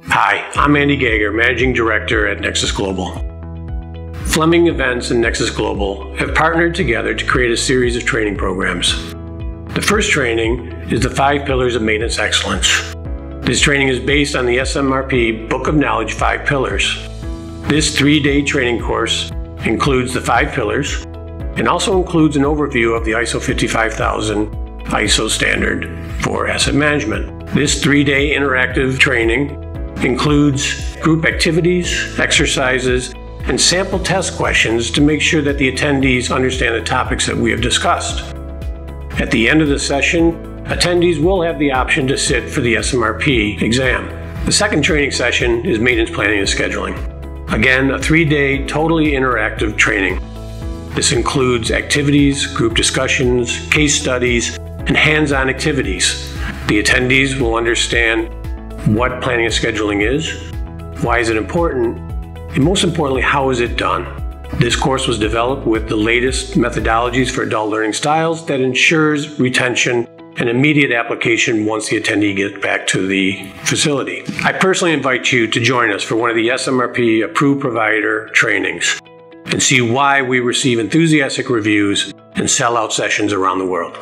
Hi, I'm Andy Gager, Managing Director at Nexus Global. Fleming Events and Nexus Global have partnered together to create a series of training programs. The first training is the 5 Pillars of Maintenance Excellence. This training is based on the SMRP Book of Knowledge 5 Pillars. This 3-day training course includes the 5 pillars and also includes an overview of the ISO 55000 ISO standard for asset management. This 3-day interactive training includes group activities, exercises, and sample test questions to make sure that the attendees understand the topics that we have discussed. At the end of the session, attendees will have the option to sit for the SMRP exam. The second training session is maintenance planning and scheduling. Again, a 3-day totally interactive training. This includes activities, group discussions, case studies, and hands-on activities. The attendees will understand what planning and scheduling is, why is it important, and most importantly, how is it done? This course was developed with the latest methodologies for adult learning styles that ensures retention and immediate application once the attendee gets back to the facility. I personally invite you to join us for one of the SMRP approved provider trainings and see why we receive enthusiastic reviews and sell-out sessions around the world.